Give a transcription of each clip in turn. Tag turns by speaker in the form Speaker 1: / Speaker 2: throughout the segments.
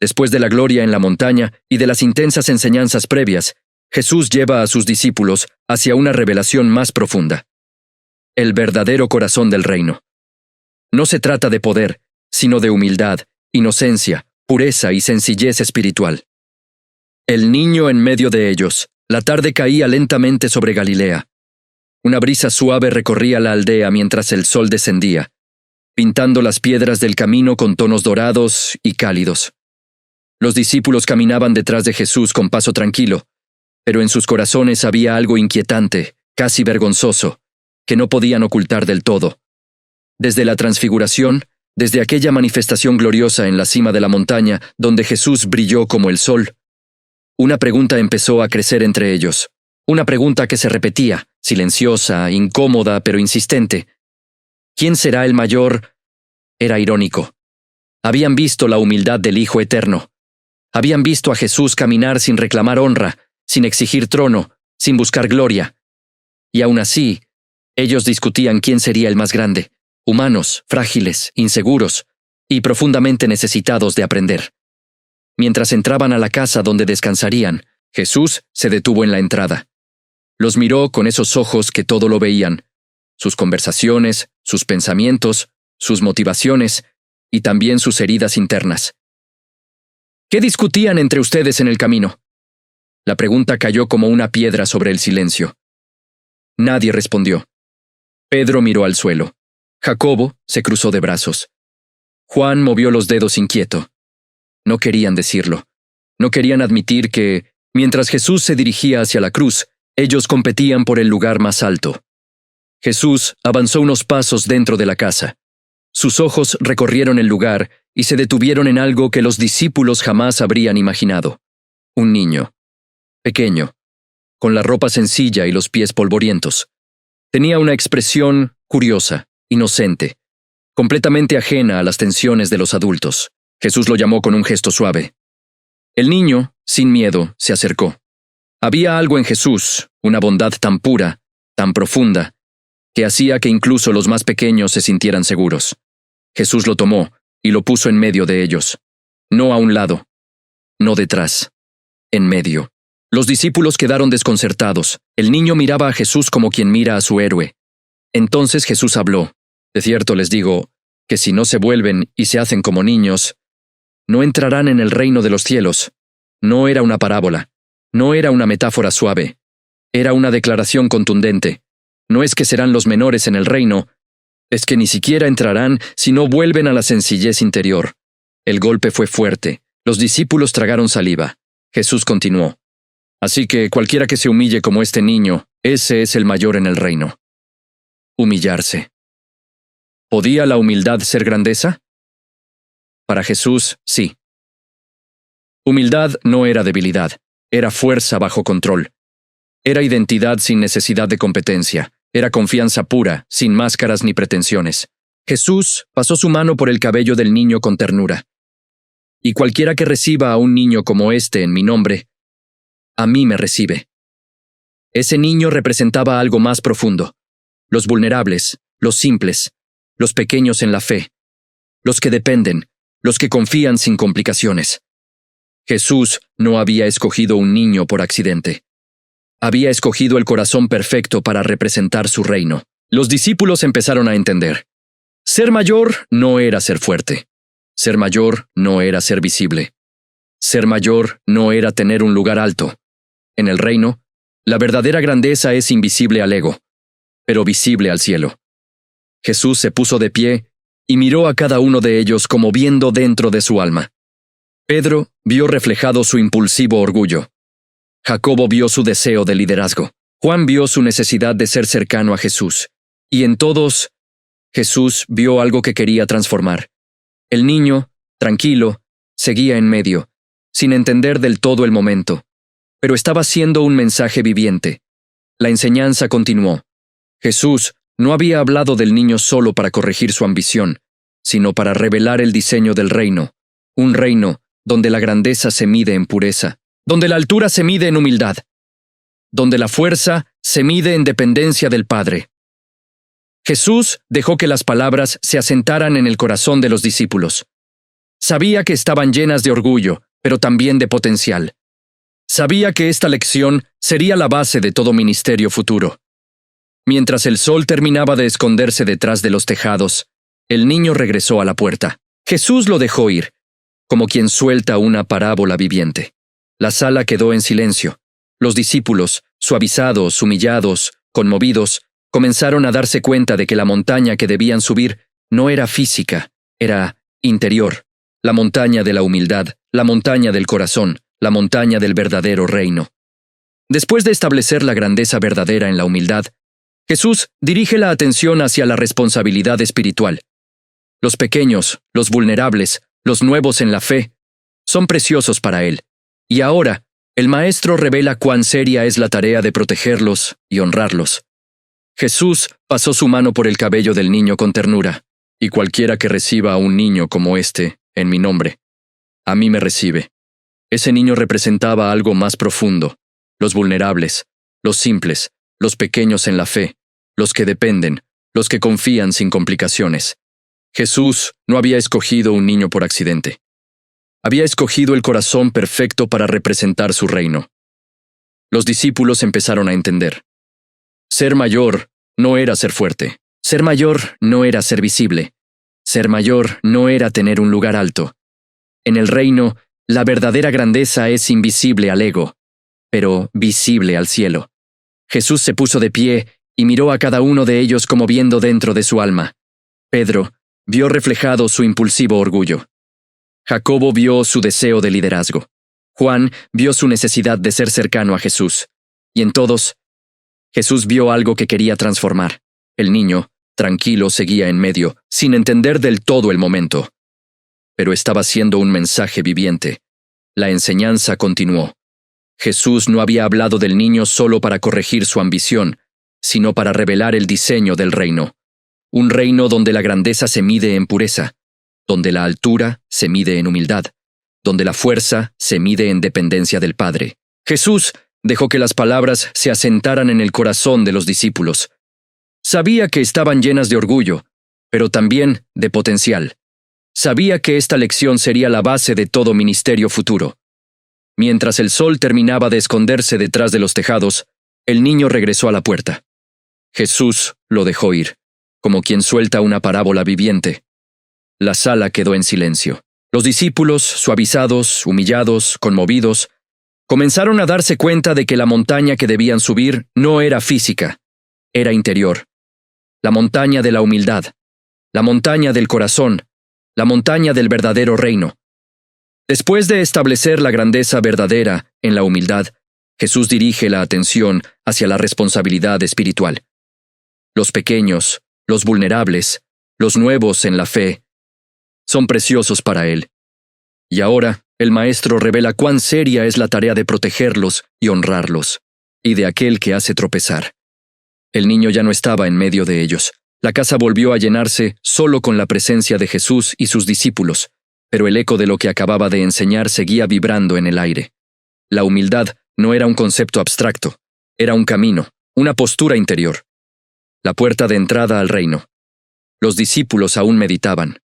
Speaker 1: Después de la gloria en la montaña y de las intensas enseñanzas previas, Jesús lleva a sus discípulos hacia una revelación más profunda. El verdadero corazón del reino. No se trata de poder, sino de humildad, inocencia, pureza y sencillez espiritual. El niño en medio de ellos. La tarde caía lentamente sobre Galilea. Una brisa suave recorría la aldea mientras el sol descendía, pintando las piedras del camino con tonos dorados y cálidos. Los discípulos caminaban detrás de Jesús con paso tranquilo, pero en sus corazones había algo inquietante, casi vergonzoso, que no podían ocultar del todo. Desde la transfiguración, desde aquella manifestación gloriosa en la cima de la montaña donde Jesús brilló como el sol, una pregunta empezó a crecer entre ellos. Una pregunta que se repetía, silenciosa, incómoda, pero insistente. ¿Quién será el mayor? Era irónico. Habían visto la humildad del Hijo Eterno. Habían visto a Jesús caminar sin reclamar honra, sin exigir trono, sin buscar gloria. Y aún así, ellos discutían quién sería el más grande, humanos, frágiles, inseguros y profundamente necesitados de aprender. Mientras entraban a la casa donde descansarían, Jesús se detuvo en la entrada. Los miró con esos ojos que todo lo veían, sus conversaciones, sus pensamientos, sus motivaciones y también sus heridas internas. ¿Qué discutían entre ustedes en el camino? La pregunta cayó como una piedra sobre el silencio. Nadie respondió. Pedro miró al suelo. Jacobo se cruzó de brazos. Juan movió los dedos inquieto. No querían decirlo. No querían admitir que, mientras Jesús se dirigía hacia la cruz, ellos competían por el lugar más alto. Jesús avanzó unos pasos dentro de la casa. Sus ojos recorrieron el lugar y se detuvieron en algo que los discípulos jamás habrían imaginado. Un niño. Pequeño, con la ropa sencilla y los pies polvorientos. Tenía una expresión curiosa, inocente, completamente ajena a las tensiones de los adultos. Jesús lo llamó con un gesto suave. El niño, sin miedo, se acercó. Había algo en Jesús, una bondad tan pura, tan profunda, que hacía que incluso los más pequeños se sintieran seguros. Jesús lo tomó y lo puso en medio de ellos. No a un lado, no detrás, en medio. Los discípulos quedaron desconcertados. El niño miraba a Jesús como quien mira a su héroe. Entonces Jesús habló. De cierto les digo, que si no se vuelven y se hacen como niños, no entrarán en el reino de los cielos. No era una parábola, no era una metáfora suave, era una declaración contundente. No es que serán los menores en el reino, es que ni siquiera entrarán si no vuelven a la sencillez interior. El golpe fue fuerte, los discípulos tragaron saliva. Jesús continuó. Así que cualquiera que se humille como este niño, ese es el mayor en el reino. Humillarse. ¿Podía la humildad ser grandeza? Para Jesús, sí. Humildad no era debilidad, era fuerza bajo control. Era identidad sin necesidad de competencia, era confianza pura, sin máscaras ni pretensiones. Jesús pasó su mano por el cabello del niño con ternura. Y cualquiera que reciba a un niño como este en mi nombre, a mí me recibe. Ese niño representaba algo más profundo. Los vulnerables, los simples, los pequeños en la fe, los que dependen, los que confían sin complicaciones. Jesús no había escogido un niño por accidente. Había escogido el corazón perfecto para representar su reino. Los discípulos empezaron a entender. Ser mayor no era ser fuerte. Ser mayor no era ser visible. Ser mayor no era tener un lugar alto. En el reino, la verdadera grandeza es invisible al ego, pero visible al cielo. Jesús se puso de pie y miró a cada uno de ellos como viendo dentro de su alma. Pedro vio reflejado su impulsivo orgullo. Jacobo vio su deseo de liderazgo. Juan vio su necesidad de ser cercano a Jesús. Y en todos, Jesús vio algo que quería transformar. El niño, tranquilo, seguía en medio, sin entender del todo el momento. Pero estaba siendo un mensaje viviente. La enseñanza continuó. Jesús no había hablado del niño solo para corregir su ambición, sino para revelar el diseño del reino. Un reino donde la grandeza se mide en pureza, donde la altura se mide en humildad, donde la fuerza se mide en dependencia del Padre. Jesús dejó que las palabras se asentaran en el corazón de los discípulos. Sabía que estaban llenas de orgullo, pero también de potencial. Sabía que esta lección sería la base de todo ministerio futuro. Mientras el sol terminaba de esconderse detrás de los tejados, el niño regresó a la puerta. Jesús lo dejó ir, como quien suelta una parábola viviente. La sala quedó en silencio. Los discípulos, suavizados, humillados, conmovidos, comenzaron a darse cuenta de que la montaña que debían subir no era física, era interior. La montaña de la humildad, la montaña del corazón, la montaña del verdadero reino. Después de establecer la grandeza verdadera en la humildad, Jesús dirige la atención hacia la responsabilidad espiritual. Los pequeños, los vulnerables, los nuevos en la fe, son preciosos para Él. Y ahora, el Maestro revela cuán seria es la tarea de protegerlos y honrarlos. Jesús pasó su mano por el cabello del niño con ternura, y cualquiera que reciba a un niño como este, en mi nombre, a mí me recibe. Ese niño representaba algo más profundo, los vulnerables, los simples, los pequeños en la fe, los que dependen, los que confían sin complicaciones. Jesús no había escogido un niño por accidente. Había escogido el corazón perfecto para representar su reino. Los discípulos empezaron a entender. Ser mayor no era ser fuerte. Ser mayor no era ser visible. Ser mayor no era tener un lugar alto. En el reino, la verdadera grandeza es invisible al ego, pero visible al cielo. Jesús se puso de pie y miró a cada uno de ellos como viendo dentro de su alma. Pedro vio reflejado su impulsivo orgullo. Jacobo vio su deseo de liderazgo. Juan vio su necesidad de ser cercano a Jesús. Y en todos, Jesús vio algo que quería transformar. El niño, tranquilo, seguía en medio, sin entender del todo el momento. Pero estaba siendo un mensaje viviente. La enseñanza continuó. Jesús no había hablado del niño solo para corregir su ambición, sino para revelar el diseño del reino. Un reino donde la grandeza se mide en pureza, donde la altura se mide en humildad, donde la fuerza se mide en dependencia del Padre. Jesús dejó que las palabras se asentaran en el corazón de los discípulos. Sabía que estaban llenas de orgullo, pero también de potencial. Sabía que esta lección sería la base de todo ministerio futuro. Mientras el sol terminaba de esconderse detrás de los tejados, el niño regresó a la puerta. Jesús lo dejó ir, como quien suelta una parábola viviente. La sala quedó en silencio. Los discípulos, suavizados, humillados, conmovidos, comenzaron a darse cuenta de que la montaña que debían subir no era física, era interior. La montaña de la humildad, la montaña del corazón, la montaña del verdadero reino. Después de establecer la grandeza verdadera en la humildad, Jesús dirige la atención hacia la responsabilidad espiritual. Los pequeños, los vulnerables, los nuevos en la fe, son preciosos para Él. Y ahora, el Maestro revela cuán seria es la tarea de protegerlos y honrarlos, y de aquel que hace tropezar. El niño ya no estaba en medio de ellos. La casa volvió a llenarse solo con la presencia de Jesús y sus discípulos, pero el eco de lo que acababa de enseñar seguía vibrando en el aire. La humildad no era un concepto abstracto, era un camino, una postura interior. La puerta de entrada al reino. Los discípulos aún meditaban.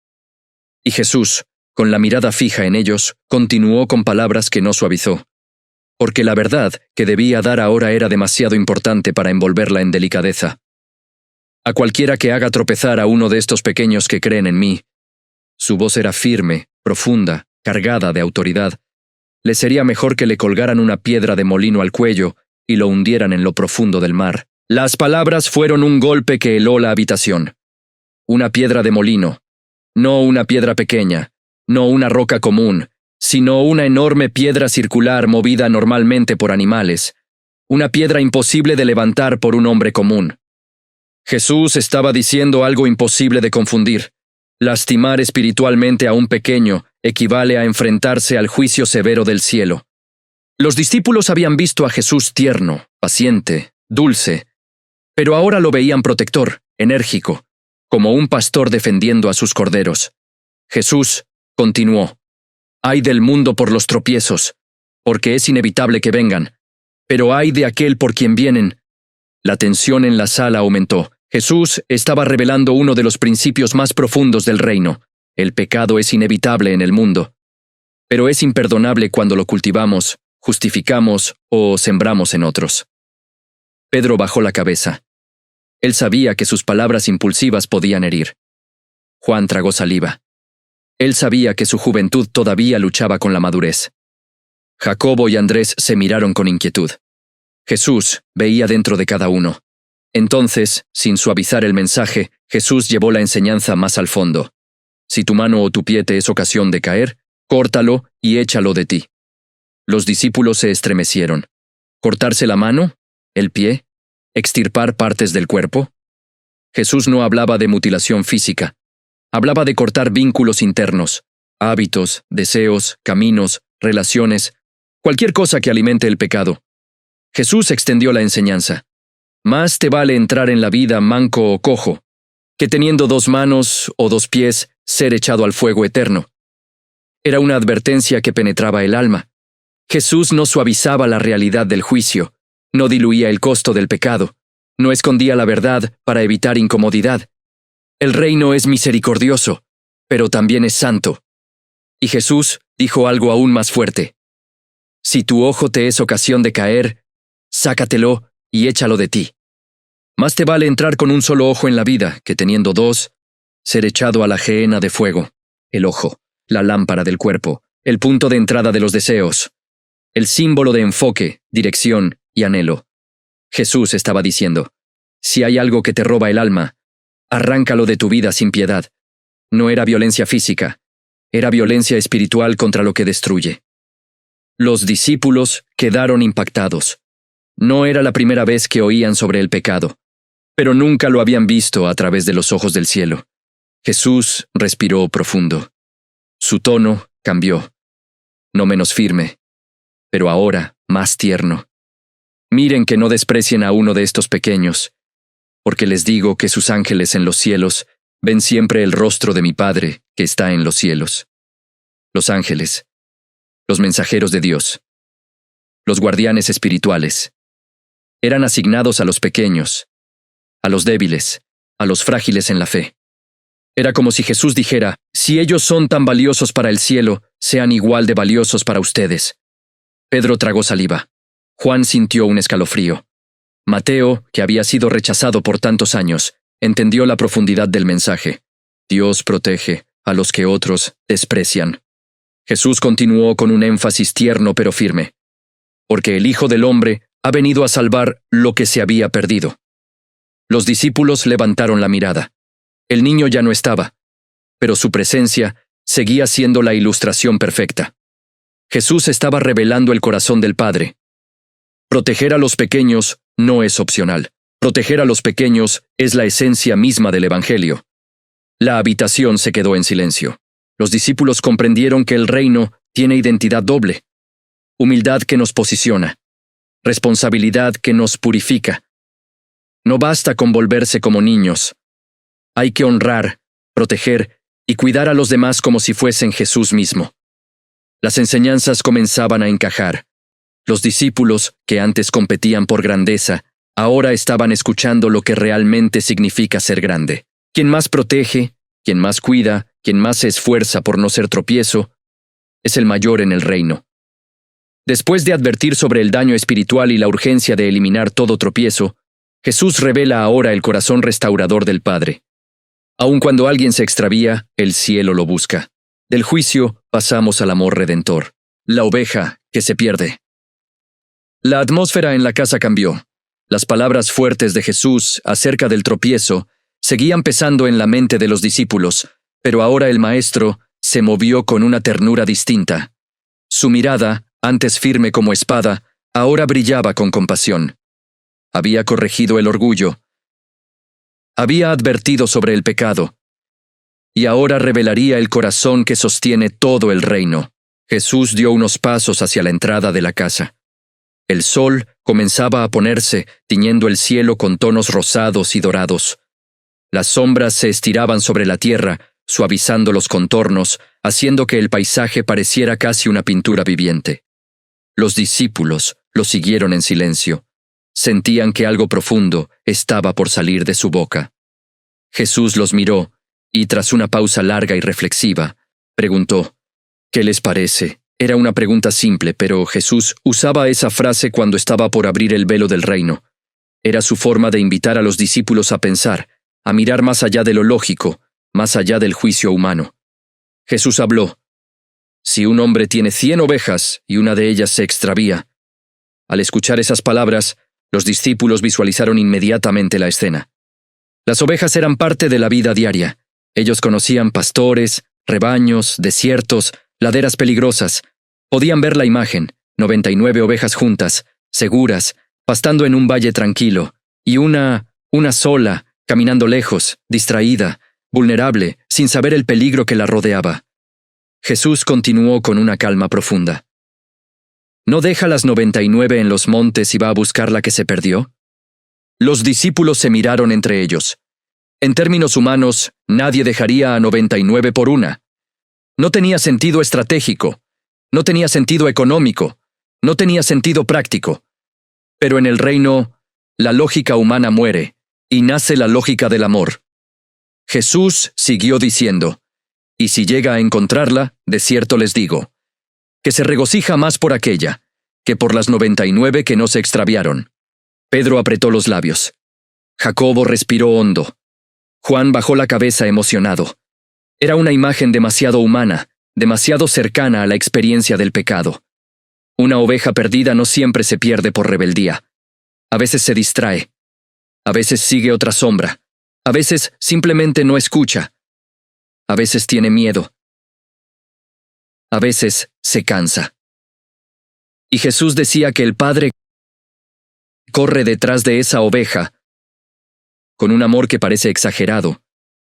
Speaker 1: Y Jesús, con la mirada fija en ellos, continuó con palabras que no suavizó. Porque la verdad que debía dar ahora era demasiado importante para envolverla en delicadeza. A cualquiera que haga tropezar a uno de estos pequeños que creen en mí, su voz era firme, profunda, cargada de autoridad. Le sería mejor que le colgaran una piedra de molino al cuello y lo hundieran en lo profundo del mar. Las palabras fueron un golpe que heló la habitación. Una piedra de molino, no una piedra pequeña, no una roca común, sino una enorme piedra circular movida normalmente por animales, una piedra imposible de levantar por un hombre común. Jesús estaba diciendo algo imposible de confundir. Lastimar espiritualmente a un pequeño equivale a enfrentarse al juicio severo del cielo. Los discípulos habían visto a Jesús tierno, paciente, dulce, pero ahora lo veían protector, enérgico, como un pastor defendiendo a sus corderos. Jesús continuó: «Ay del mundo por los tropiezos, porque es inevitable que vengan, pero ay de aquel por quien vienen». La tensión en la sala aumentó. Jesús estaba revelando uno de los principios más profundos del reino. El pecado es inevitable en el mundo, pero es imperdonable cuando lo cultivamos, justificamos o sembramos en otros. Pedro bajó la cabeza. Él sabía que sus palabras impulsivas podían herir. Juan tragó saliva. Él sabía que su juventud todavía luchaba con la madurez. Jacobo y Andrés se miraron con inquietud. Jesús veía dentro de cada uno. Entonces, sin suavizar el mensaje, Jesús llevó la enseñanza más al fondo. Si tu mano o tu pie te es ocasión de caer, córtalo y échalo de ti. Los discípulos se estremecieron. ¿Cortarse la mano? ¿El pie? ¿Extirpar partes del cuerpo? Jesús no hablaba de mutilación física. Hablaba de cortar vínculos internos, hábitos, deseos, caminos, relaciones, cualquier cosa que alimente el pecado. Jesús extendió la enseñanza. Más te vale entrar en la vida manco o cojo, que teniendo 2 manos o 2 pies, ser echado al fuego eterno. Era una advertencia que penetraba el alma. Jesús no suavizaba la realidad del juicio, no diluía el costo del pecado, no escondía la verdad para evitar incomodidad. El reino es misericordioso, pero también es santo. Y Jesús dijo algo aún más fuerte. Si tu ojo te es ocasión de caer, sácatelo y échalo de ti. Más te vale entrar con un solo ojo en la vida que teniendo 2, ser echado a la gehenna de fuego. El ojo, la lámpara del cuerpo, el punto de entrada de los deseos, el símbolo de enfoque, dirección y anhelo. Jesús estaba diciendo, si hay algo que te roba el alma, arráncalo de tu vida sin piedad. No era violencia física, era violencia espiritual contra lo que destruye. Los discípulos quedaron impactados. No era la primera vez que oían sobre el pecado, pero nunca lo habían visto a través de los ojos del cielo. Jesús respiró profundo. Su tono cambió, no menos firme, pero ahora más tierno. Miren que no desprecien a uno de estos pequeños, porque les digo que sus ángeles en los cielos ven siempre el rostro de mi Padre que está en los cielos. Los ángeles, los mensajeros de Dios, los guardianes espirituales, eran asignados a los pequeños, a los débiles, a los frágiles en la fe. Era como si Jesús dijera, si ellos son tan valiosos para el cielo, sean igual de valiosos para ustedes. Pedro tragó saliva. Juan sintió un escalofrío. Mateo, que había sido rechazado por tantos años, entendió la profundidad del mensaje. Dios protege a los que otros desprecian. Jesús continuó con un énfasis tierno pero firme. Porque el Hijo del Hombre ha venido a salvar lo que se había perdido. Los discípulos levantaron la mirada. El niño ya no estaba, pero su presencia seguía siendo la ilustración perfecta. Jesús estaba revelando el corazón del Padre. Proteger a los pequeños no es opcional. Proteger a los pequeños es la esencia misma del Evangelio. La habitación se quedó en silencio. Los discípulos comprendieron que el reino tiene identidad doble. Humildad que nos posiciona. Responsabilidad que nos purifica. No basta con volverse como niños. Hay que honrar, proteger y cuidar a los demás como si fuesen Jesús mismo. Las enseñanzas comenzaban a encajar. Los discípulos, que antes competían por grandeza, ahora estaban escuchando lo que realmente significa ser grande. Quien más protege, quien más cuida, quien más se esfuerza por no ser tropiezo, es el mayor en el reino. Después de advertir sobre el daño espiritual y la urgencia de eliminar todo tropiezo, Jesús revela ahora el corazón restaurador del Padre. Aun cuando alguien se extravía, el cielo lo busca. Del juicio pasamos al amor redentor, la oveja que se pierde. La atmósfera en la casa cambió. Las palabras fuertes de Jesús acerca del tropiezo seguían pesando en la mente de los discípulos, pero ahora el Maestro se movió con una ternura distinta. Su mirada, antes firme como espada, ahora brillaba con compasión. Había corregido el orgullo. Había advertido sobre el pecado. Y ahora revelaría el corazón que sostiene todo el reino. Jesús dio unos pasos hacia la entrada de la casa. El sol comenzaba a ponerse, tiñendo el cielo con tonos rosados y dorados. Las sombras se estiraban sobre la tierra, suavizando los contornos, haciendo que el paisaje pareciera casi una pintura viviente. Los discípulos lo siguieron en silencio. Sentían que algo profundo estaba por salir de su boca. Jesús los miró, y tras una pausa larga y reflexiva, preguntó, ¿qué les parece? Era una pregunta simple, pero Jesús usaba esa frase cuando estaba por abrir el velo del reino. Era su forma de invitar a los discípulos a pensar, a mirar más allá de lo lógico, más allá del juicio humano. Jesús habló, si un hombre tiene 100 ovejas y una de ellas se extravía. Al escuchar esas palabras, los discípulos visualizaron inmediatamente la escena. Las ovejas eran parte de la vida diaria. Ellos conocían pastores, rebaños, desiertos, laderas peligrosas. Podían ver la imagen, 99 ovejas juntas, seguras, pastando en un valle tranquilo, y una sola, caminando lejos, distraída, vulnerable, sin saber el peligro que la rodeaba. Jesús continuó con una calma profunda. ¿No deja las 99 en los montes y va a buscar la que se perdió? Los discípulos se miraron entre ellos. En términos humanos, nadie dejaría a 99 por una. No tenía sentido estratégico, no tenía sentido económico, no tenía sentido práctico. Pero en el reino, la lógica humana muere, y nace la lógica del amor. Jesús siguió diciendo, y si llega a encontrarla, de cierto les digo, que se regocija más por aquella, que por las 99 que no se extraviaron. Pedro apretó los labios. Jacobo respiró hondo. Juan bajó la cabeza emocionado. Era una imagen demasiado humana, demasiado cercana a la experiencia del pecado. Una oveja perdida no siempre se pierde por rebeldía. A veces se distrae. A veces sigue otra sombra. A veces simplemente no escucha. A veces tiene miedo. A veces se cansa. Y Jesús decía que el Padre corre detrás de esa oveja, con un amor que parece exagerado.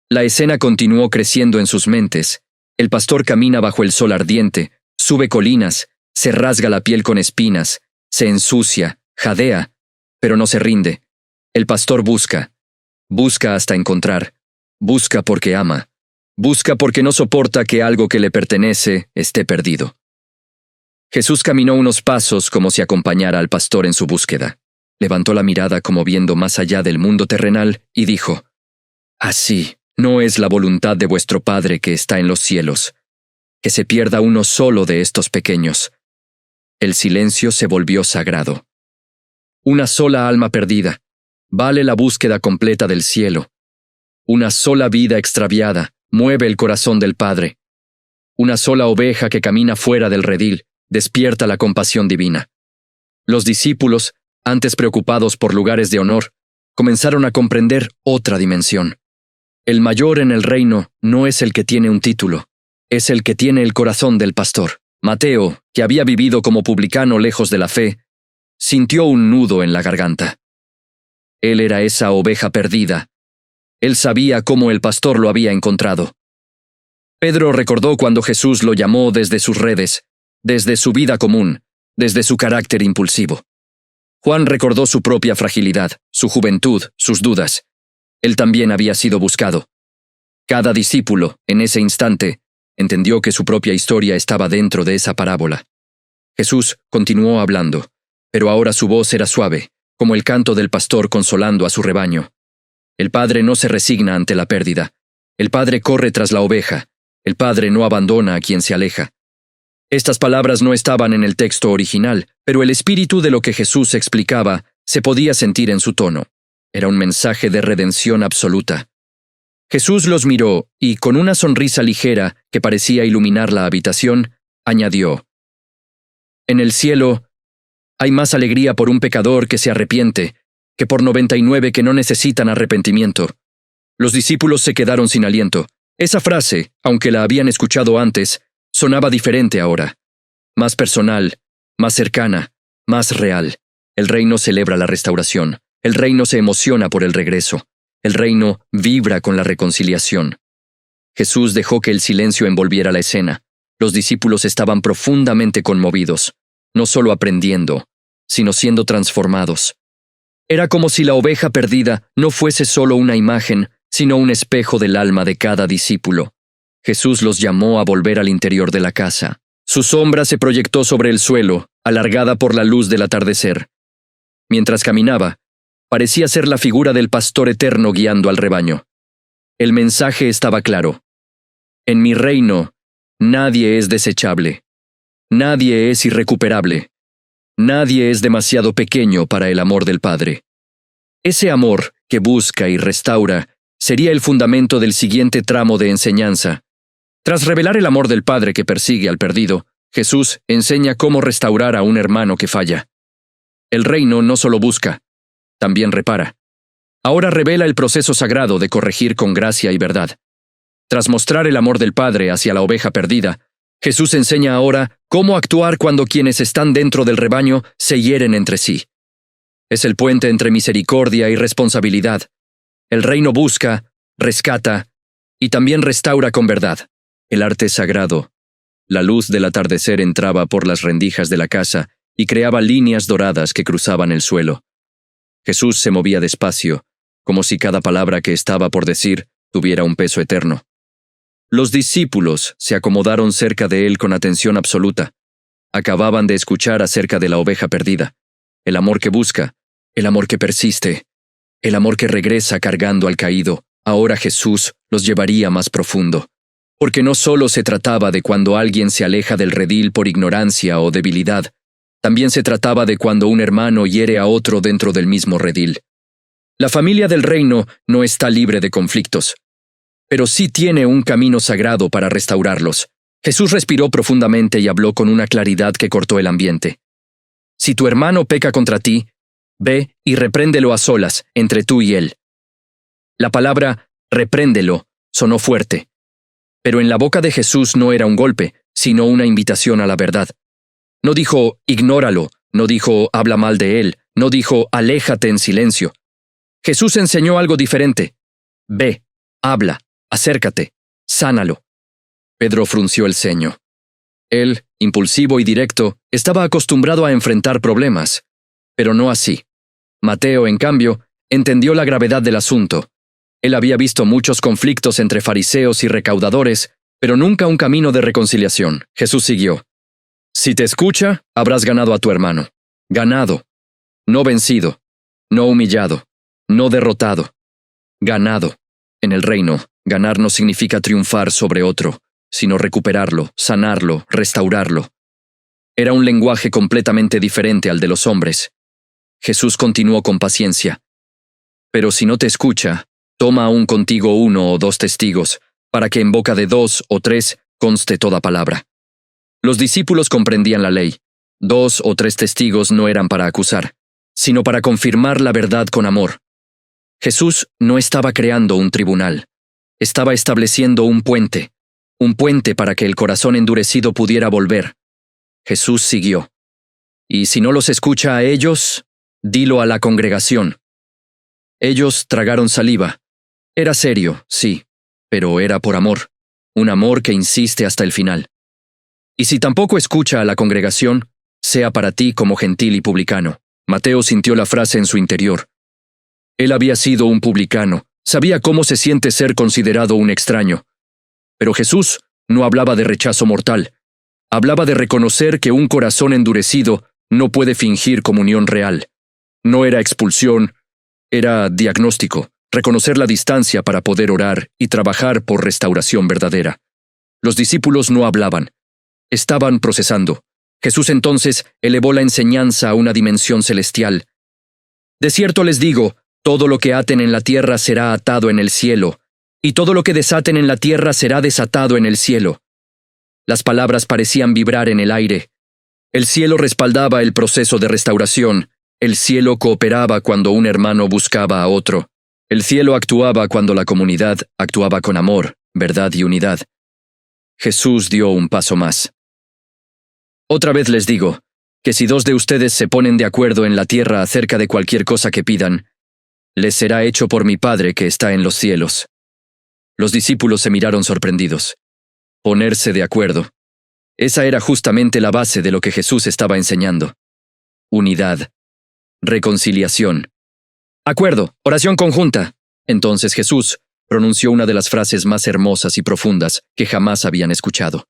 Speaker 1: La escena continuó creciendo en sus mentes. El pastor camina bajo el sol ardiente, sube colinas, se rasga la piel con espinas, se ensucia, jadea, pero no se rinde. El pastor busca hasta encontrar, busca porque ama, busca porque no soporta que algo que le pertenece esté perdido. Jesús caminó unos pasos como si acompañara al pastor en su búsqueda. Levantó la mirada como viendo más allá del mundo terrenal y dijo, «Así no es la voluntad de vuestro Padre que está en los cielos, que se pierda uno solo de estos pequeños». El silencio se volvió sagrado. Una sola alma perdida, vale la búsqueda completa del cielo. Una sola vida extraviada mueve el corazón del Padre. Una sola oveja que camina fuera del redil despierta la compasión divina. Los discípulos, antes preocupados por lugares de honor, comenzaron a comprender otra dimensión. El mayor en el reino no es el que tiene un título, es el que tiene el corazón del pastor. Mateo, que había vivido como publicano lejos de la fe, sintió un nudo en la garganta. Él era esa oveja perdida. Él sabía cómo el pastor lo había encontrado. Pedro recordó cuando Jesús lo llamó desde sus redes, desde su vida común, desde su carácter impulsivo. Juan recordó su propia fragilidad, su juventud, sus dudas. Él también había sido buscado. Cada discípulo, en ese instante, entendió que su propia historia estaba dentro de esa parábola. Jesús continuó hablando, pero ahora su voz era suave, como el canto del pastor consolando a su rebaño. El Padre no se resigna ante la pérdida. El Padre corre tras la oveja. El Padre no abandona a quien se aleja. Estas palabras no estaban en el texto original, pero el espíritu de lo que Jesús explicaba se podía sentir en su tono. Era un mensaje de redención absoluta. Jesús los miró y, con una sonrisa ligera que parecía iluminar la habitación, añadió, «En el cielo hay más alegría por un pecador que se arrepiente que por 99 que no necesitan arrepentimiento». Los discípulos se quedaron sin aliento. Esa frase, aunque la habían escuchado antes, sonaba diferente ahora. Más personal, más cercana, más real. El reino celebra la restauración. El reino se emociona por el regreso. El reino vibra con la reconciliación. Jesús dejó que el silencio envolviera la escena. Los discípulos estaban profundamente conmovidos, no solo aprendiendo, sino siendo transformados. Era como si la oveja perdida no fuese solo una imagen, sino un espejo del alma de cada discípulo. Jesús los llamó a volver al interior de la casa. Su sombra se proyectó sobre el suelo, alargada por la luz del atardecer. Mientras caminaba, parecía ser la figura del pastor eterno guiando al rebaño. El mensaje estaba claro. En mi reino, nadie es desechable. Nadie es irrecuperable. Nadie es demasiado pequeño para el amor del Padre. Ese amor que busca y restaura sería el fundamento del siguiente tramo de enseñanza. Tras revelar el amor del Padre que persigue al perdido, Jesús enseña cómo restaurar a un hermano que falla. El reino no solo busca, también repara. Ahora revela el proceso sagrado de corregir con gracia y verdad. Tras mostrar el amor del Padre hacia la oveja perdida, Jesús enseña ahora cómo actuar cuando quienes están dentro del rebaño se hieren entre sí. Es el puente entre misericordia y responsabilidad. El reino busca, rescata y también restaura con verdad. El arte sagrado. La luz del atardecer entraba por las rendijas de la casa y creaba líneas doradas que cruzaban el suelo. Jesús se movía despacio, como si cada palabra que estaba por decir tuviera un peso eterno. Los discípulos se acomodaron cerca de él con atención absoluta. Acababan de escuchar acerca de la oveja perdida, el amor que busca, el amor que persiste, el amor que regresa cargando al caído. Ahora Jesús los llevaría más profundo, porque no solo se trataba de cuando alguien se aleja del redil por ignorancia o debilidad, también se trataba de cuando un hermano hiere a otro dentro del mismo redil. La familia del reino no está libre de conflictos, pero sí tiene un camino sagrado para restaurarlos. Jesús respiró profundamente y habló con una claridad que cortó el ambiente. Si tu hermano peca contra ti, ve y repréndelo a solas, entre tú y él. La palabra repréndelo sonó fuerte, pero en la boca de Jesús no era un golpe, sino una invitación a la verdad. No dijo ignóralo, no dijo habla mal de él, no dijo aléjate en silencio. Jesús enseñó algo diferente. Ve, habla, acércate, sánalo. Pedro frunció el ceño. Él, impulsivo y directo, estaba acostumbrado a enfrentar problemas, pero no así. Mateo, en cambio, entendió la gravedad del asunto. Él había visto muchos conflictos entre fariseos y recaudadores, pero nunca un camino de reconciliación. Jesús siguió. Si te escucha, habrás ganado a tu hermano. Ganado. No vencido. No humillado. No derrotado. Ganado. En el reino, ganar no significa triunfar sobre otro, sino recuperarlo, sanarlo, restaurarlo. Era un lenguaje completamente diferente al de los hombres. Jesús continuó con paciencia. Pero si no te escucha, toma aún contigo 1 o 2 testigos, para que en boca de 2 o 3 conste toda palabra. Los discípulos comprendían la ley. 2 o 3 testigos no eran para acusar, sino para confirmar la verdad con amor. Jesús no estaba creando un tribunal. Estaba estableciendo un puente para que el corazón endurecido pudiera volver. Jesús siguió. Y si no los escucha a ellos, dilo a la congregación. Ellos tragaron saliva. Era serio, sí, pero era por amor, un amor que insiste hasta el final. Y si tampoco escucha a la congregación, sea para ti como gentil y publicano. Mateo sintió la frase en su interior. Él había sido un publicano, sabía cómo se siente ser considerado un extraño. Pero Jesús no hablaba de rechazo mortal, hablaba de reconocer que un corazón endurecido no puede fingir comunión real. No era expulsión, era diagnóstico, reconocer la distancia para poder orar y trabajar por restauración verdadera. Los discípulos no hablaban, estaban procesando. Jesús entonces elevó la enseñanza a una dimensión celestial. De cierto les digo, todo lo que aten en la tierra será atado en el cielo, y todo lo que desaten en la tierra será desatado en el cielo. Las palabras parecían vibrar en el aire. El cielo respaldaba el proceso de restauración. El cielo cooperaba cuando un hermano buscaba a otro. El cielo actuaba cuando la comunidad actuaba con amor, verdad y unidad. Jesús dio un paso más. Otra vez les digo, que si 2 de ustedes se ponen de acuerdo en la tierra acerca de cualquier cosa que pidan, les será hecho por mi Padre que está en los cielos. Los discípulos se miraron sorprendidos. Ponerse de acuerdo. Esa era justamente la base de lo que Jesús estaba enseñando. Unidad. Reconciliación. Acuerdo, oración conjunta. Entonces Jesús pronunció una de las frases más hermosas y profundas que jamás habían escuchado.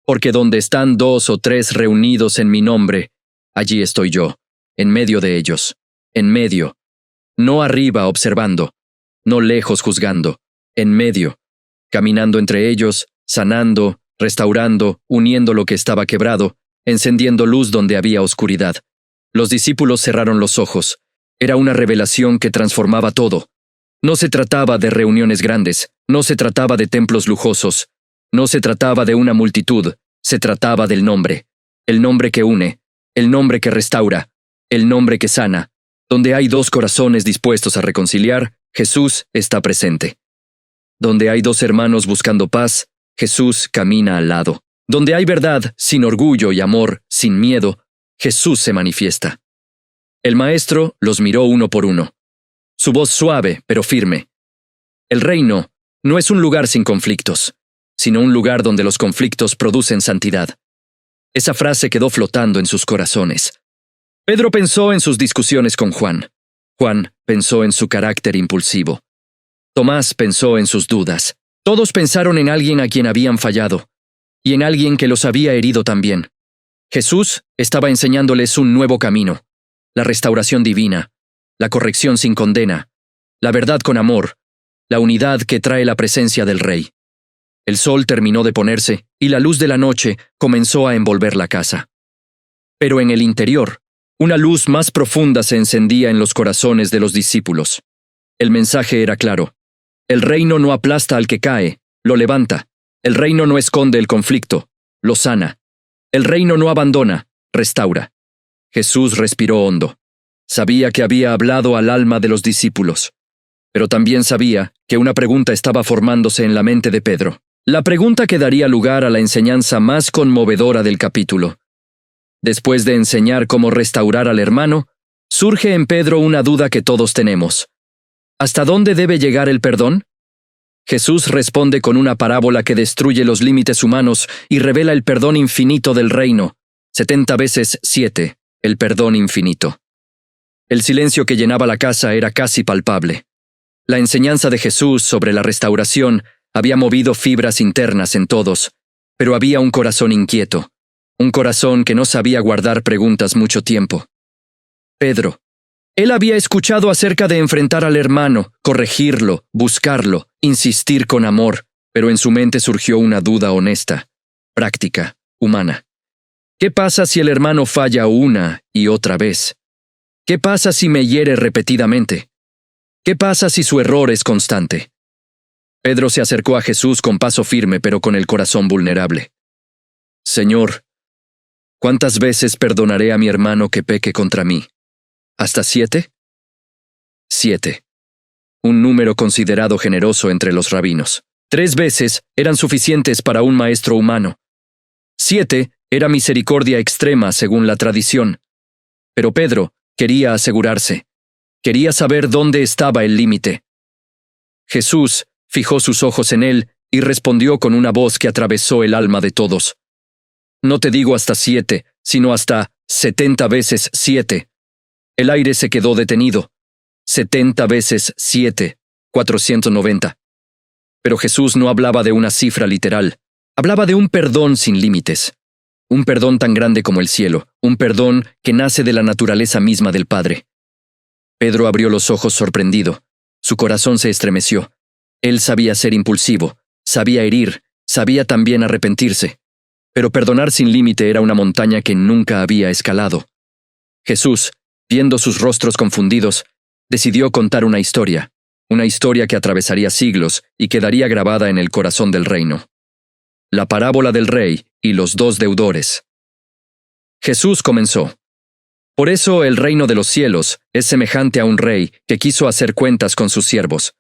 Speaker 1: Porque donde están 2 o 3 reunidos en mi nombre, allí estoy yo, en medio de ellos, en medio, no arriba observando, no lejos juzgando, en medio, caminando entre ellos, sanando, restaurando, uniendo lo que estaba quebrado, encendiendo luz donde había oscuridad. Los discípulos cerraron los ojos. Era una revelación que transformaba todo. No se trataba de reuniones grandes, no se trataba de templos lujosos, no se trataba de una multitud, se trataba del nombre. El nombre que une, el nombre que restaura, el nombre que sana. Donde hay dos corazones dispuestos a reconciliar, Jesús está presente. Donde hay dos hermanos buscando paz, Jesús camina al lado. Donde hay verdad, sin orgullo y amor, sin miedo, Jesús se manifiesta. El maestro los miró uno por uno. Su voz suave, pero firme. El reino no es un lugar sin conflictos, sino un lugar donde los conflictos producen santidad. Esa frase quedó flotando en sus corazones. Pedro pensó en sus discusiones con Juan. Juan pensó en su carácter impulsivo. Tomás pensó en sus dudas. Todos pensaron en alguien a quien habían fallado, y en alguien que los había herido también. Jesús estaba enseñándoles un nuevo camino, la restauración divina, la corrección sin condena, la verdad con amor, la unidad que trae la presencia del Rey. El sol terminó de ponerse, y la luz de la noche comenzó a envolver la casa. Pero en el interior, una luz más profunda se encendía en los corazones de los discípulos. El mensaje era claro. El reino no aplasta al que cae, lo levanta. El reino no esconde el conflicto, lo sana. El reino no abandona, restaura. Jesús respiró hondo. Sabía que había hablado al alma de los discípulos, pero también sabía que una pregunta estaba formándose en la mente de Pedro. La pregunta que daría lugar a la enseñanza más conmovedora del capítulo. Después de enseñar cómo restaurar al hermano, surge en Pedro una duda que todos tenemos. ¿Hasta dónde debe llegar el perdón? Jesús responde con una parábola que destruye los límites humanos y revela el perdón infinito del reino. 70 veces 7, el perdón infinito. El silencio que llenaba la casa era casi palpable. La enseñanza de Jesús sobre la restauración había movido fibras internas en todos, pero había un corazón inquieto, un corazón que no sabía guardar preguntas mucho tiempo. Pedro. Él había escuchado acerca de enfrentar al hermano, corregirlo, buscarlo, insistir con amor, pero en su mente surgió una duda honesta, práctica, humana. ¿Qué pasa si el hermano falla una y otra vez? ¿Qué pasa si me hiere repetidamente? ¿Qué pasa si su error es constante? Pedro se acercó a Jesús con paso firme, pero con el corazón vulnerable. Señor, ¿cuántas veces perdonaré a mi hermano que peque contra mí? ¿Hasta 7? 7. Un número considerado generoso entre los rabinos. 3 veces eran suficientes para un maestro humano. 7 era misericordia extrema según la tradición. Pero Pedro quería asegurarse. Quería saber dónde estaba el límite. Jesús fijó sus ojos en él y respondió con una voz que atravesó el alma de todos. No te digo hasta 7, sino hasta 70 veces 7. El aire se quedó detenido. 70 veces 7, 490. Pero Jesús no hablaba de una cifra literal. Hablaba de un perdón sin límites. Un perdón tan grande como el cielo. Un perdón que nace de la naturaleza misma del Padre. Pedro abrió los ojos sorprendido. Su corazón se estremeció. Él sabía ser impulsivo, sabía herir, sabía también arrepentirse. Pero perdonar sin límite era una montaña que nunca había escalado. Jesús, viendo sus rostros confundidos, decidió contar una historia que atravesaría siglos y quedaría grabada en el corazón del reino. La parábola del rey y los 2 deudores. Jesús comenzó. Por eso el reino de los cielos es semejante a un rey que quiso hacer cuentas con sus siervos.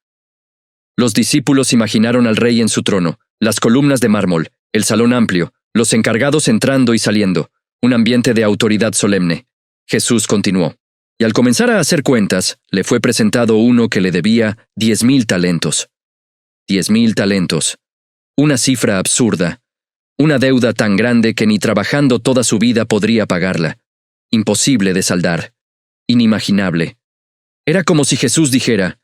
Speaker 1: Los discípulos imaginaron al rey en su trono, las columnas de mármol, el salón amplio, los encargados entrando y saliendo, un ambiente de autoridad solemne. Jesús continuó. Y al comenzar a hacer cuentas, le fue presentado uno que le debía 10,000 talentos. 10,000 talentos. Una cifra absurda. Una deuda tan grande que ni trabajando toda su vida podría pagarla. Imposible de saldar. Inimaginable. Era como si Jesús dijera: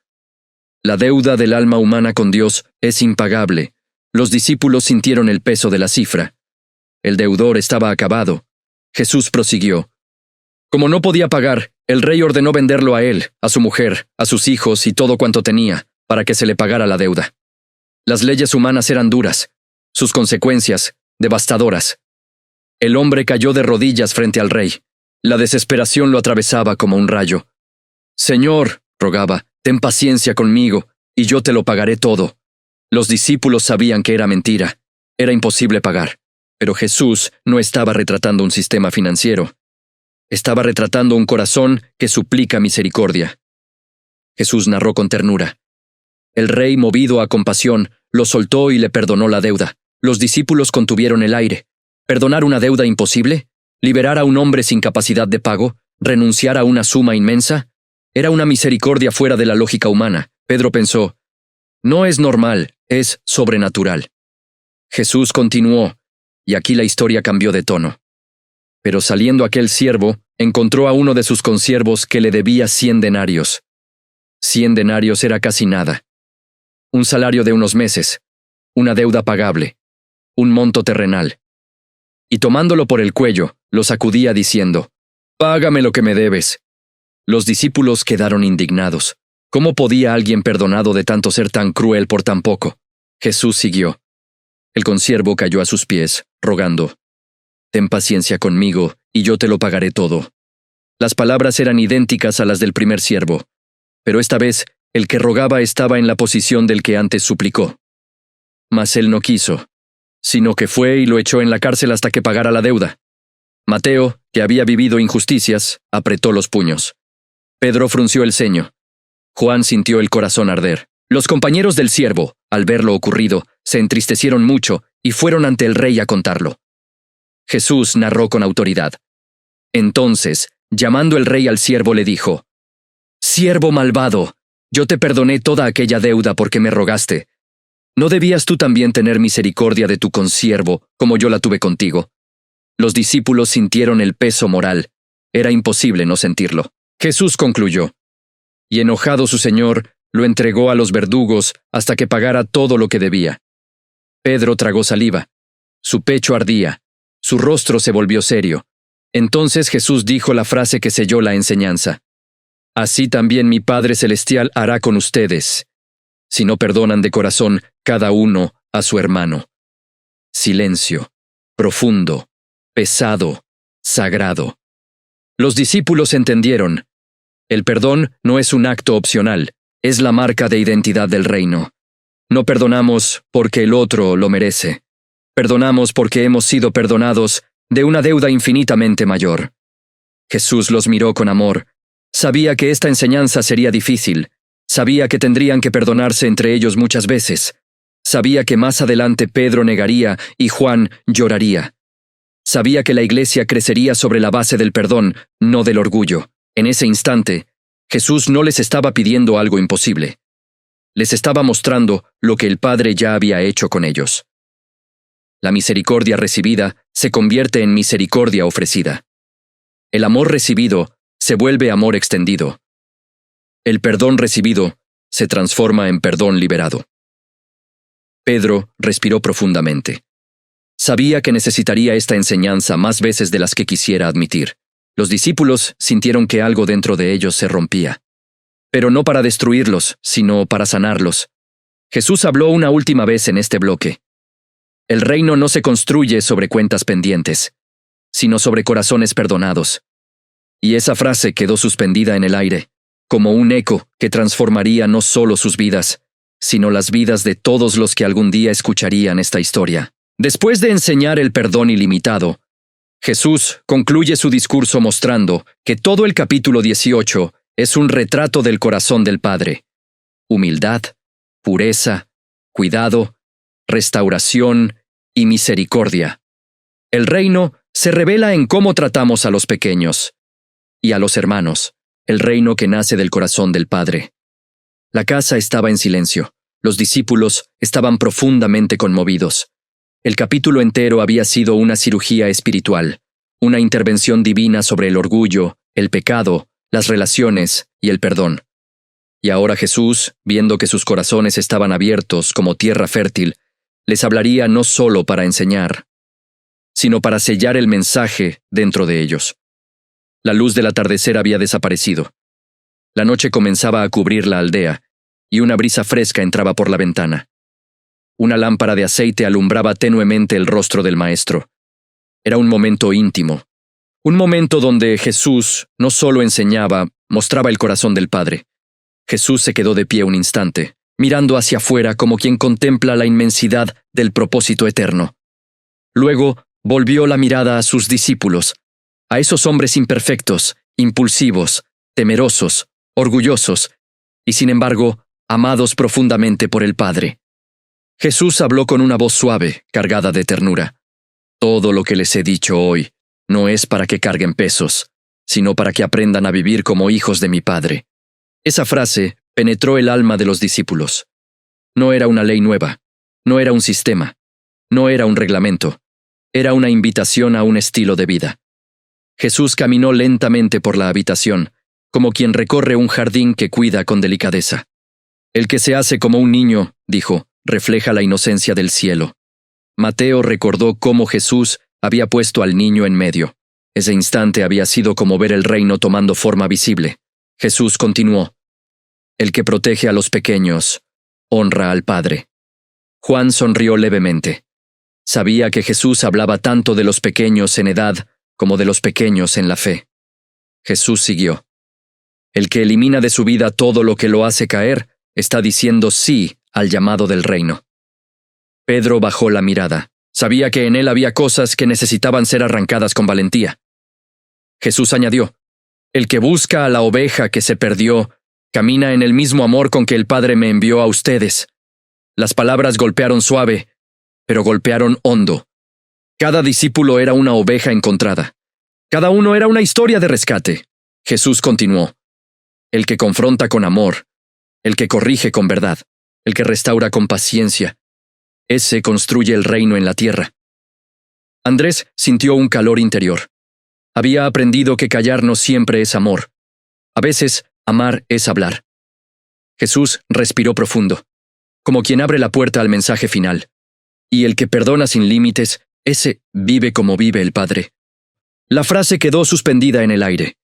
Speaker 1: la deuda del alma humana con Dios es impagable. Los discípulos sintieron el peso de la cifra. El deudor estaba acabado. Jesús prosiguió. Como no podía pagar, el rey ordenó venderlo a él, a su mujer, a sus hijos y todo cuanto tenía, para que se le pagara la deuda. Las leyes humanas eran duras, sus consecuencias, devastadoras. El hombre cayó de rodillas frente al rey. La desesperación lo atravesaba como un rayo. Señor, rogaba, ten paciencia conmigo, y yo te lo pagaré todo. Los discípulos sabían que era mentira. Era imposible pagar. Pero Jesús no estaba retratando un sistema financiero. Estaba retratando un corazón que suplica misericordia. Jesús narró con ternura. El rey, movido a compasión, lo soltó y le perdonó la deuda. Los discípulos contuvieron el aire. ¿Perdonar una deuda imposible? ¿Liberar a un hombre sin capacidad de pago? ¿Renunciar a una suma inmensa? Era una misericordia fuera de la lógica humana. Pedro pensó, no es normal, es sobrenatural. Jesús continuó, y aquí la historia cambió de tono. Pero saliendo aquel siervo, encontró a uno de sus consiervos que le debía 100 denarios. 100 denarios era casi nada. Un salario de unos meses, una deuda pagable, un monto terrenal. Y tomándolo por el cuello, lo sacudía diciendo, «Págame lo que me debes». Los discípulos quedaron indignados. ¿Cómo podía alguien perdonado de tanto ser tan cruel por tan poco? Jesús siguió. El consiervo cayó a sus pies, rogando, «Ten paciencia conmigo, y yo te lo pagaré todo». Las palabras eran idénticas a las del primer siervo, pero esta vez el que rogaba estaba en la posición del que antes suplicó. Mas él no quiso, sino que fue y lo echó en la cárcel hasta que pagara la deuda. Mateo, que había vivido injusticias, apretó los puños. Pedro frunció el ceño. Juan sintió el corazón arder. Los compañeros del siervo, al ver lo ocurrido, se entristecieron mucho y fueron ante el rey a contarlo. Jesús narró con autoridad. Entonces, llamando el rey al siervo, le dijo, «Siervo malvado, yo te perdoné toda aquella deuda porque me rogaste. ¿No debías tú también tener misericordia de tu consiervo, como yo la tuve contigo?» Los discípulos sintieron el peso moral. Era imposible no sentirlo. Jesús concluyó. Y enojado su señor, lo entregó a los verdugos hasta que pagara todo lo que debía. Pedro tragó saliva. Su pecho ardía. Su rostro se volvió serio. Entonces Jesús dijo la frase que selló la enseñanza. Así también mi Padre Celestial hará con ustedes, si no perdonan de corazón cada uno a su hermano. Silencio, profundo, pesado, sagrado. Los discípulos entendieron. El perdón no es un acto opcional, es la marca de identidad del reino. No perdonamos porque el otro lo merece. Perdonamos porque hemos sido perdonados de una deuda infinitamente mayor. Jesús los miró con amor. Sabía que esta enseñanza sería difícil. Sabía que tendrían que perdonarse entre ellos muchas veces. Sabía que más adelante Pedro negaría y Juan lloraría. Sabía que la iglesia crecería sobre la base del perdón, no del orgullo. En ese instante, Jesús no les estaba pidiendo algo imposible. Les estaba mostrando lo que el Padre ya había hecho con ellos. La misericordia recibida se convierte en misericordia ofrecida. El amor recibido se vuelve amor extendido. El perdón recibido se transforma en perdón liberado. Pedro respiró profundamente. Sabía que necesitaría esta enseñanza más veces de las que quisiera admitir. Los discípulos sintieron que algo dentro de ellos se rompía. Pero no para destruirlos, sino para sanarlos. Jesús habló una última vez en este bloque. El reino no se construye sobre cuentas pendientes, sino sobre corazones perdonados. Y esa frase quedó suspendida en el aire, como un eco que transformaría no solo sus vidas, sino las vidas de todos los que algún día escucharían esta historia. Después de enseñar el perdón ilimitado, Jesús concluye su discurso mostrando que todo el capítulo 18 es un retrato del corazón del Padre. Humildad, pureza, cuidado, restauración y misericordia. El reino se revela en cómo tratamos a los pequeños y a los hermanos, el reino que nace del corazón del Padre. La casa estaba en silencio. Los discípulos estaban profundamente conmovidos. El capítulo entero había sido una cirugía espiritual, una intervención divina sobre el orgullo, el pecado, las relaciones y el perdón. Y ahora Jesús, viendo que sus corazones estaban abiertos como tierra fértil, les hablaría no solo para enseñar, sino para sellar el mensaje dentro de ellos. La luz del atardecer había desaparecido. La noche comenzaba a cubrir la aldea, y una brisa fresca entraba por la ventana. Una lámpara de aceite alumbraba tenuemente el rostro del Maestro. Era un momento íntimo. Un momento donde Jesús no solo enseñaba, mostraba el corazón del Padre. Jesús se quedó de pie un instante, mirando hacia afuera como quien contempla la inmensidad del propósito eterno. Luego volvió la mirada a sus discípulos, a esos hombres imperfectos, impulsivos, temerosos, orgullosos, y sin embargo, amados profundamente por el Padre. Jesús habló con una voz suave, cargada de ternura. Todo lo que les he dicho hoy no es para que carguen pesos, sino para que aprendan a vivir como hijos de mi Padre. Esa frase penetró el alma de los discípulos. No era una ley nueva, no era un sistema, no era un reglamento, era una invitación a un estilo de vida. Jesús caminó lentamente por la habitación, como quien recorre un jardín que cuida con delicadeza. El que se hace como un niño, dijo, refleja la inocencia del cielo. Mateo recordó cómo Jesús había puesto al niño en medio. Ese instante había sido como ver el reino tomando forma visible. Jesús continuó: el que protege a los pequeños, honra al Padre. Juan sonrió levemente. Sabía que Jesús hablaba tanto de los pequeños en edad como de los pequeños en la fe. Jesús siguió: el que elimina de su vida todo lo que lo hace caer, está diciendo sí al llamado del reino. Pedro bajó la mirada. Sabía que en él había cosas que necesitaban ser arrancadas con valentía. Jesús añadió: el que busca a la oveja que se perdió, camina en el mismo amor con que el Padre me envió a ustedes. Las palabras golpearon suave, pero golpearon hondo. Cada discípulo era una oveja encontrada. Cada uno era una historia de rescate. Jesús continuó: el que confronta con amor, el que corrige con verdad, el que restaura con paciencia, ese construye el reino en la tierra. Andrés sintió un calor interior. Había aprendido que callar no siempre es amor. A veces, amar es hablar. Jesús respiró profundo, como quien abre la puerta al mensaje final. Y el que perdona sin límites, ese vive como vive el Padre. La frase quedó suspendida en el aire.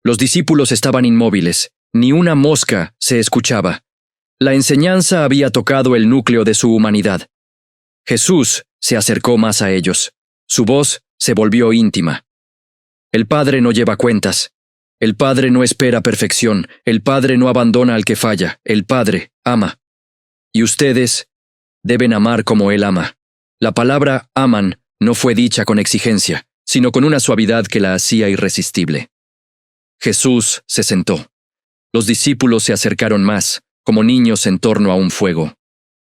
Speaker 1: Los discípulos estaban inmóviles, ni una mosca se escuchaba. La enseñanza había tocado el núcleo de su humanidad. Jesús se acercó más a ellos. Su voz se volvió íntima. El Padre no lleva cuentas. El Padre no espera perfección. El Padre no abandona al que falla. El Padre ama. Y ustedes deben amar como Él ama. La palabra aman no fue dicha con exigencia, sino con una suavidad que la hacía irresistible. Jesús se sentó. Los discípulos se acercaron más, como niños en torno a un fuego.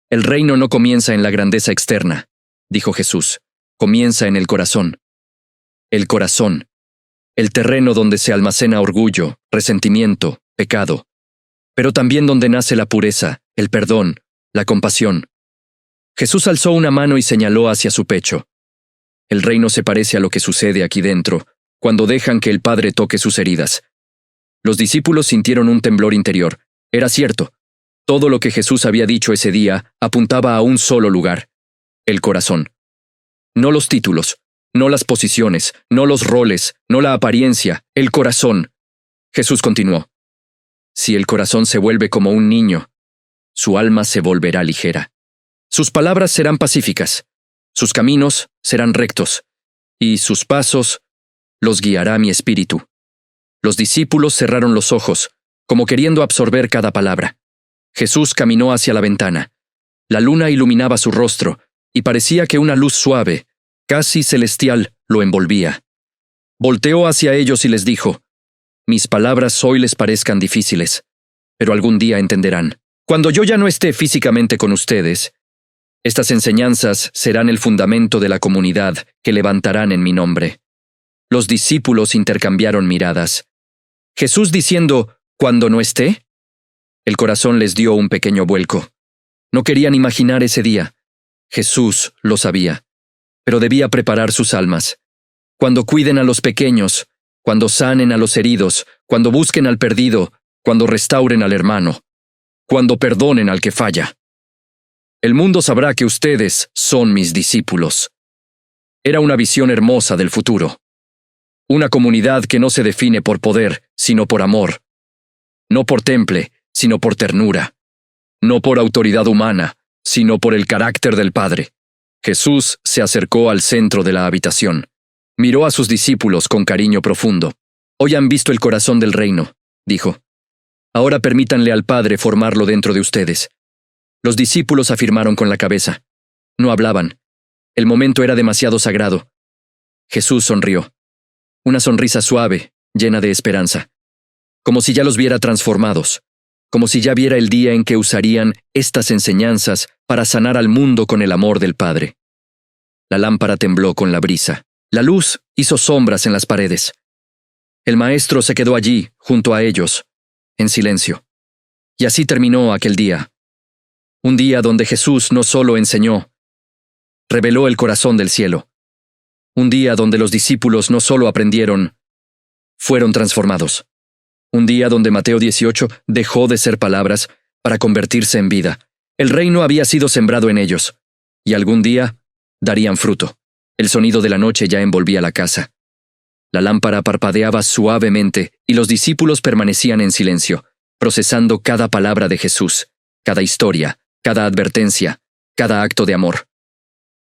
Speaker 1: El reino no comienza en la grandeza externa, dijo Jesús, comienza en el corazón. El corazón, el terreno donde se almacena orgullo, resentimiento, pecado, pero también donde nace la pureza, el perdón, la compasión. Jesús alzó una mano y señaló hacia su pecho. El reino se parece a lo que sucede aquí dentro, cuando dejan que el Padre toque sus heridas. Los discípulos sintieron un temblor interior. Era cierto. Todo lo que Jesús había dicho ese día apuntaba a un solo lugar: el corazón. No los títulos, no las posiciones, no los roles, no la apariencia, el corazón. Jesús continuó: si el corazón se vuelve como un niño, su alma se volverá ligera. Sus palabras serán pacíficas, sus caminos serán rectos, y sus pasos los guiará mi espíritu. Los discípulos cerraron los ojos, como queriendo absorber cada palabra. Jesús caminó hacia la ventana. La luna iluminaba su rostro, y parecía que una luz suave, casi celestial, lo envolvía. Volteó hacia ellos y les dijo: mis palabras hoy les parezcan difíciles, pero algún día entenderán. Cuando yo ya no esté físicamente con ustedes, estas enseñanzas serán el fundamento de la comunidad que levantarán en mi nombre. Los discípulos intercambiaron miradas. Jesús diciendo: ¿cuándo no esté? El corazón les dio un pequeño vuelco. No querían imaginar ese día. Jesús lo sabía, pero debía preparar sus almas. Cuando cuiden a los pequeños, cuando sanen a los heridos, cuando busquen al perdido, cuando restauren al hermano, cuando perdonen al que falla. El mundo sabrá que ustedes son mis discípulos. Era una visión hermosa del futuro. Una comunidad que no se define por poder, sino por amor. No por temple, sino por ternura. No por autoridad humana, sino por el carácter del Padre. Jesús se acercó al centro de la habitación. Miró a sus discípulos con cariño profundo. Hoy han visto el corazón del reino, dijo. Ahora permítanle al Padre formarlo dentro de ustedes. Los discípulos afirmaron con la cabeza. No hablaban. El momento era demasiado sagrado. Jesús sonrió. Una sonrisa suave, llena de esperanza. Como si ya los viera transformados. Como si ya viera el día en que usarían estas enseñanzas para sanar al mundo con el amor del Padre. La lámpara tembló con la brisa. La luz hizo sombras en las paredes. El maestro se quedó allí, junto a ellos, en silencio. Y así terminó aquel día. Un día donde Jesús no solo enseñó, reveló el corazón del cielo. Un día donde los discípulos no solo aprendieron, fueron transformados. Un día donde Mateo 18 dejó de ser palabras para convertirse en vida. El reino había sido sembrado en ellos, y algún día darían fruto. El sonido de la noche ya envolvía la casa. La lámpara parpadeaba suavemente y los discípulos permanecían en silencio, procesando cada palabra de Jesús, cada historia, cada advertencia, cada acto de amor.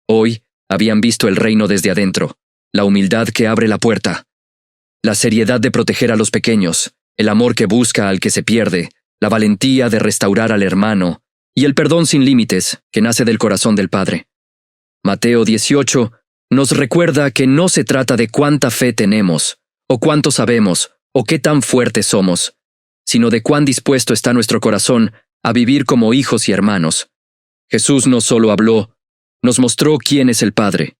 Speaker 1: Hoy habían visto el reino desde adentro, la humildad que abre la puerta, la seriedad de proteger a los pequeños, el amor que busca al que se pierde, la valentía de restaurar al hermano y el perdón sin límites que nace del corazón del Padre. Mateo 18 nos recuerda que no se trata de cuánta fe tenemos, o cuánto sabemos, o qué tan fuertes somos, sino de cuán dispuesto está nuestro corazón a vivir como hijos y hermanos. Jesús no solo habló, nos mostró quién es el Padre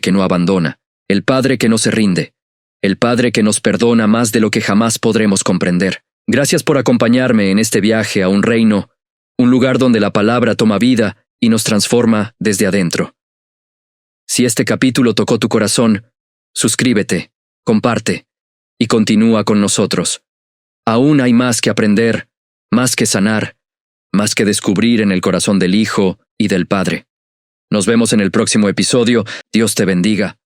Speaker 1: que no abandona, el Padre que no se rinde, el Padre que nos perdona más de lo que jamás podremos comprender. Gracias por acompañarme en este viaje a un reino, un lugar donde la palabra toma vida y nos transforma desde adentro. Si este capítulo tocó tu corazón, suscríbete, comparte y continúa con nosotros. Aún hay más que aprender, más que sanar, más que descubrir en el corazón del Hijo y del Padre. Nos vemos en el próximo episodio. Dios te bendiga.